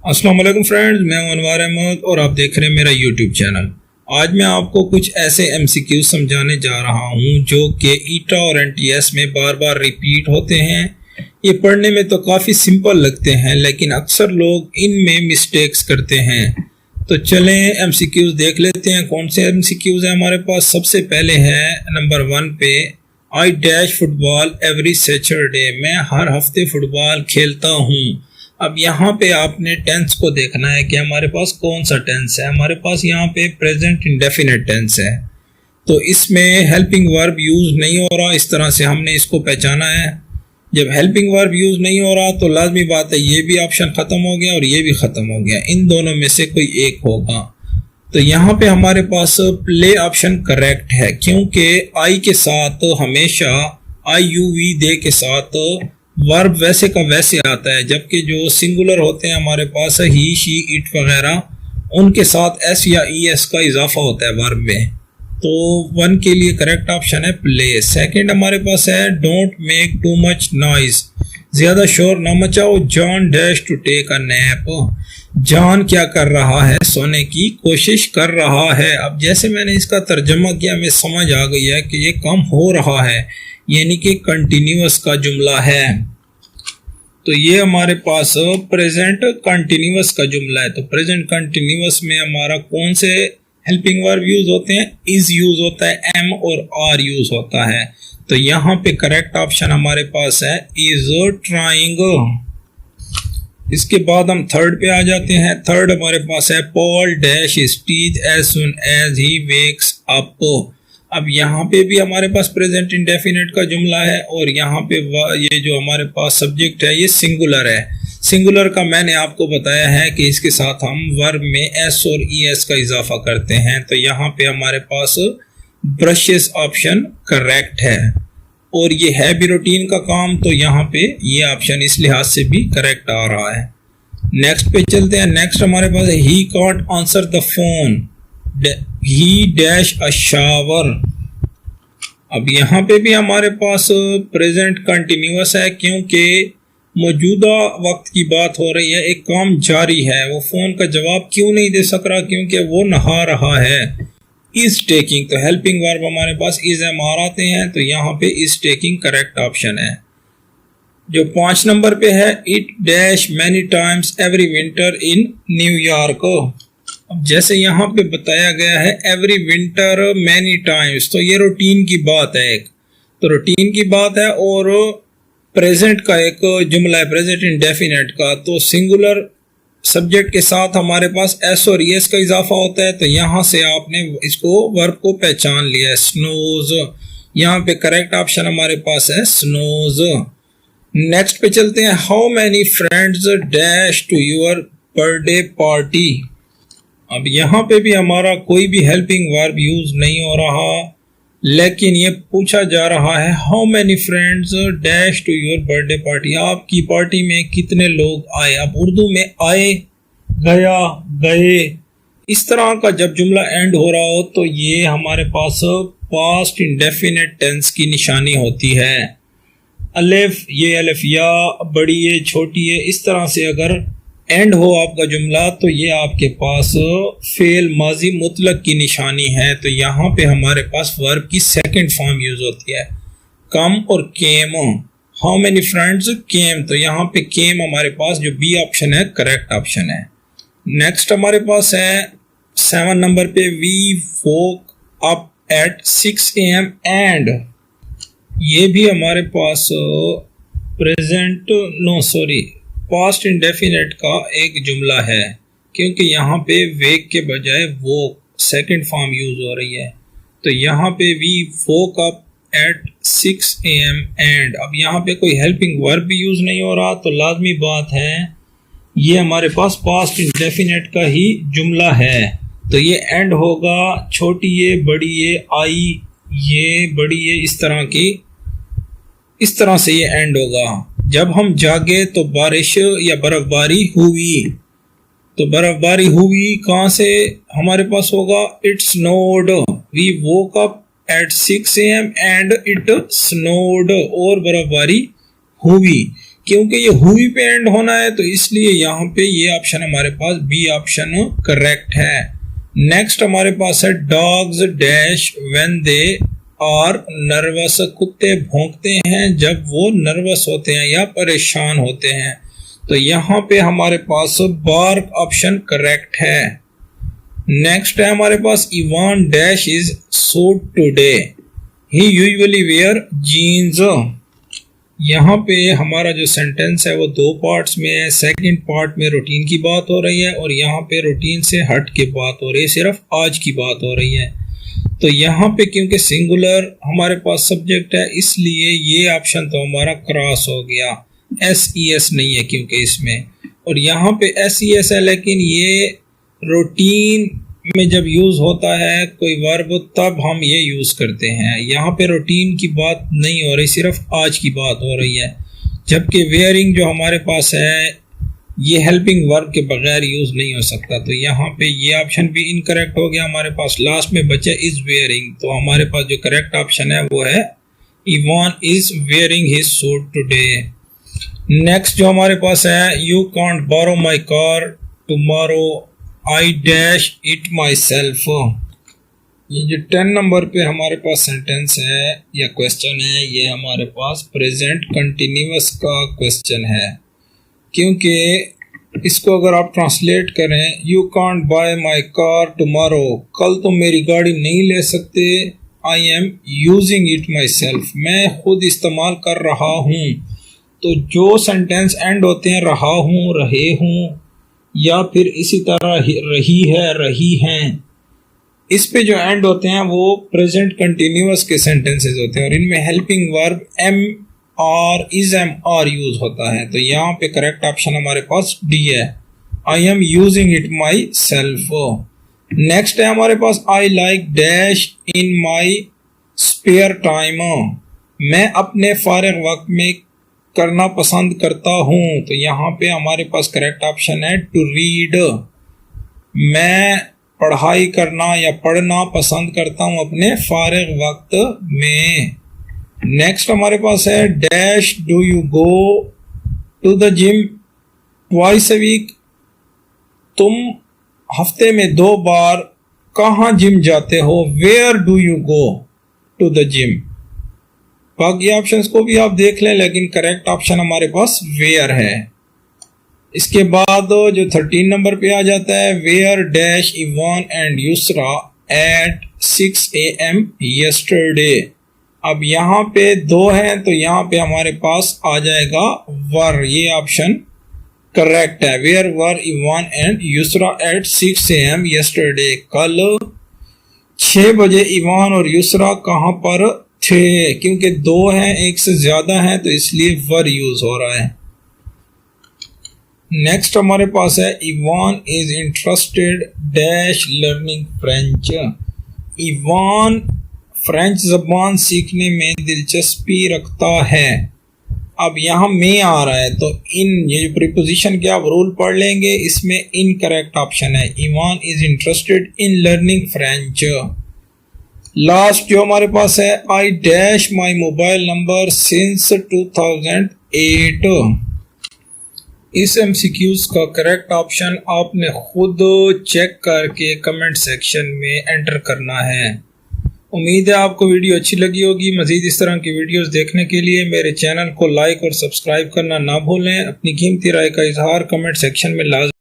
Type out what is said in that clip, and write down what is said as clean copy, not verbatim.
अस्सलाम वालेकुम फ्रेंड्स, मैं हूं अनवार अहमद और आप देख रहे हैं मेरा यूट्यूब चैनल। आज मैं आपको कुछ ऐसे एमसीक्यू समझाने जा रहा हूं जो कि ईटा और एनटीएस में बार बार रिपीट होते हैं। ये पढ़ने में तो काफ़ी सिंपल लगते हैं लेकिन अक्सर लोग इनमें मिस्टेक्स करते हैं। तो चलें एमसीक्यूज देख लेते हैं कौन से एमसीक्यूज हैं हमारे पास। सबसे पहले है नंबर 1 पे, I dash football every Saturday. मैं हर हफ्ते फुटबॉल खेलता हूँ। अब यहाँ पे आपने टेंस को देखना है कि हमारे पास कौन सा टेंस है। हमारे पास यहाँ पे प्रेजेंट इंडेफिनिट टेंस है, तो इसमें हेल्पिंग वर्ब यूज नहीं हो रहा। इस तरह से हमने इसको पहचाना है। जब हेल्पिंग वर्ब यूज नहीं हो रहा तो लाजमी बात है ये भी ऑप्शन खत्म हो गया और ये भी खत्म हो गया। इन दोनों में से कोई एक होगा। तो यहाँ पे हमारे पास प्ले ऑप्शन करेक्ट है, क्योंकि आई के साथ हमेशा IUV दे के साथ वर्ब वैसे का वैसे आता है, जबकि जो सिंगुलर होते हैं हमारे पास ही, शी, इट वगैरह, उनके साथ एस या ES का इजाफा होता है वर्ब में। तो 1 के लिए करेक्ट ऑप्शन है प्ले। सेकंड हमारे पास है don't make too much noise. ज्यादा शोर ना मचाओ। John dash to take a nap. John क्या कर रहा है? सोने की कोशिश कर रहा है। अब जैसे मैंने इसका तर्जमा किया हमें समझ आ गई है कि ये कम हो रहा है, यानी कि कंटिन्यूअस का जुमला है। तो ये हमारे पास प्रेजेंट कंटिन्यूअस का जुमला है। तो प्रेजेंट कंटिन्यूअस में हमारा कौन से हेल्पिंग वर्ब यूज होते हैं? इज यूज होता है, एम और आर यूज होता है। तो यहाँ पे करेक्ट ऑप्शन हमारे पास है इज ट्राइंग। इसके बाद हम थर्ड पे आ जाते हैं। थर्ड हमारे पास है Paul dash his teeth as soon as he wakes up. अब यहाँ पे भी हमारे पास प्रेजेंट इंडेफिनिट का जुमला है और यहाँ पे ये जो हमारे पास सब्जेक्ट है ये सिंगुलर है। सिंगुलर का मैंने आपको बताया है कि इसके साथ हम वर्ब में एस और ES का इजाफा करते हैं। तो यहाँ पे हमारे पास ब्रशेस ऑप्शन करेक्ट है और ये है भी रूटीन का काम, तो यहाँ पे ये ऑप्शन इस लिहाज से भी करेक्ट आ रहा है। नेक्स्ट पे चलते हैं। नेक्स्ट हमारे पास है he can't answer the phone, he dash a shower. अब यहाँ पे भी हमारे पास प्रेजेंट कंटिन्यूअस है, क्योंकि मौजूदा वक्त की बात हो रही है, एक काम जारी है। वो फोन का जवाब क्यों नहीं दे सक रहा? क्योंकि वो नहा रहा है। इज टेकिंग, तो हेल्पिंग वर्ब हमारे पास इज एम आर आते हैं, तो यहाँ पे इज टेकिंग करेक्ट ऑप्शन है। जो 5 नंबर पे है, it dash many times every winter in New York. अब जैसे यहाँ पे बताया गया है एवरी विंटर मैनी टाइम्स, तो ये रूटीन की बात है एक, तो रूटीन की बात है और प्रेजेंट का एक जुमला है प्रेजेंट इंडेफिनिट का। तो सिंगुलर सब्जेक्ट के साथ हमारे पास एस और ES का इजाफा होता है, तो यहाँ से आपने इसको वर्ब को पहचान लिया है। स्नोज, यहाँ पे करेक्ट ऑप्शन हमारे पास है स्नोज। नेक्स्ट पे चलते हैं। How many friends dash to your birthday party. अब यहाँ पे भी हमारा कोई भी हेल्पिंग वर्ब यूज नहीं हो रहा, लेकिन ये पूछा जा रहा है how many friends dash to your birthday party. आपकी पार्टी में कितने लोग आए? अब उर्दू में आए, गया, गए, इस तरह का जब जुमला एंड हो रहा हो तो ये हमारे पास पास्ट इंडेफिनिट टेंस की निशानी होती है। अलिफ, ये अलिफ या बड़ी है छोटी है, इस तरह से अगर एंड हो आपका जुमला तो ये आपके पास फेल माजी मुतलक की निशानी है। तो यहाँ पे हमारे पास वर्ब की सेकंड फॉर्म यूज होती है, कम और came. How many friends came, तो यहाँ पे केम हमारे पास जो बी ऑप्शन है करेक्ट ऑप्शन है। नेक्स्ट हमारे पास है 7 नंबर पे, we woke up at 6 AM and. ये भी हमारे पास पास्ट इंडेफिनिट का एक जुमला है, क्योंकि यहाँ पे वेक के बजाय वो सेकंड फॉर्म यूज हो रही है। तो यहाँ पे we woke up at 6 AM and. अब यहाँ पे कोई हेल्पिंग वर्ब भी यूज नहीं हो रहा, तो लाजमी बात है ये हमारे पास पास्ट इंडेफिनिट का ही जुमला है। तो ये एंड होगा छोटी ये, बड़ी ये, आई, ये, बड़ी ये, इस तरह से ये एंड होगा। जब हम जागे तो बारिश या बर्फबारी हुई, तो बर्फबारी हुई कहाँ से हमारे पास होगा? It snowed. We woke up at 6 AM and it snowed, और बर्फबारी हुई। क्योंकि ये हुई पे एंड होना है तो इसलिए यहाँ पे ये ऑप्शन हमारे पास बी ऑप्शन करेक्ट है। नेक्स्ट हमारे पास है dogs dash when they are nervous, कुत्ते भौंकते हैं जब वो नर्वस होते हैं या परेशान होते हैं। तो यहाँ पे हमारे पास बार्क ऑप्शन करेक्ट है। नेक्स्ट है हमारे पास Evan dash is suit today, he usually wear jeans. यहाँ पे हमारा जो सेंटेंस है वो दो पार्ट्स में है। सेकंड पार्ट में रूटीन की बात हो रही है और यहाँ पे रूटीन से हट के बात हो रही है, सिर्फ आज की बात हो रही है। तो यहाँ पे क्योंकि सिंगुलर हमारे पास सब्जेक्ट है इसलिए ये ऑप्शन तो हमारा क्रॉस हो गया, SES नहीं है क्योंकि इसमें। और यहाँ पे SES है लेकिन ये रूटीन में जब यूज होता है कोई वर्ब तब हम ये यूज करते हैं। यहाँ पे रूटीन की बात नहीं हो रही, सिर्फ आज की बात हो रही है। जबकि वेयरिंग जो हमारे पास है ये हेल्पिंग वर्ब के बगैर यूज नहीं हो सकता। तो यहाँ पे ये ऑप्शन भी इनकरेक्ट हो गया। हमारे पास लास्ट में बचा इज वेयरिंग, तो हमारे पास जो करेक्ट ऑप्शन है वो है Evan is wearing his suit today. Next जो हमारे पास है you can't borrow my car tomorrow I dash it myself. ये जो 10 नंबर पे हमारे पास सेंटेंस है या क्वेश्चन है ये हमारे पास प्रेजेंट कंटिन्यूअस का क्वेश्चन है, क्योंकि इसको अगर आप ट्रांसलेट करें you can't buy my car tomorrow, कल तुम मेरी गाड़ी नहीं ले सकते। आई am using it my self, मैं खुद इस्तेमाल कर रहा हूँ। तो जो सेंटेंस एंड होते हैं रहा हूँ, रहे हूँ या फिर इसी तरह रही है, रही हैं, इस पे जो एंड होते हैं वो प्रेजेंट कंटिन्यूअस के सेंटेंसेस होते हैं और इनमें हेल्पिंग वर्ब एम और इज एम आर यूज होता है। तो यहाँ पे करेक्ट ऑप्शन हमारे पास डी है, I am using it myself. Next है हमारे पास I like dash in my spare time, मैं अपने फारिग वक्त में करना पसंद करता हूँ। तो यहाँ पे हमारे पास करेक्ट ऑप्शन है टू रीड, मैं पढ़ाई करना या पढ़ना पसंद करता हूँ अपने फारिग वक्त में। नेक्स्ट हमारे पास है dash do you go to the gym twice a week, तुम हफ्ते में 2 बार कहाँ जिम जाते हो। Where do you go to the gym. बाकी ऑप्शंस को भी आप देख लें लेकिन करेक्ट ऑप्शन हमारे पास वेयर है। इसके बाद जो 13 नंबर पे आ जाता है where dash Evan and Yusra at 6 AM yesterday. अब यहाँ पे 2 हैं तो यहाँ पे हमारे पास आ जाएगा वर, ये ऑप्शन करेक्ट है। Where were Evan and Yusra at 6 AM yesterday, कल 6 बजे इवान और यूसरा कहाँ पर थे। क्योंकि 2 हैं, एक से ज्यादा हैं तो इसलिए वर यूज हो रहा है। नेक्स्ट हमारे पास है Evan is interested dash learning French, Ivan French जबान सीखने में दिलचस्पी रखता है। अब यहाँ में आ रहा है तो इन ये जो प्रीपोजिशन के आप रूल पढ़ लेंगे, इसमें इनकरेक्ट ऑप्शन है Evan is interested in learning French. Last जो हमारे पास है I dash my mobile number since 2008। इस MCQs का करेक्ट ऑप्शन आपने खुद चेक करके कमेंट सेक्शन में एंटर करना है। उम्मीद है आपको वीडियो अच्छी लगी होगी। मजीद इस तरह की वीडियोस देखने के लिए मेरे चैनल को लाइक और सब्सक्राइब करना ना भूलें। अपनी कीमती राय का इजहार कमेंट सेक्शन में लाजमी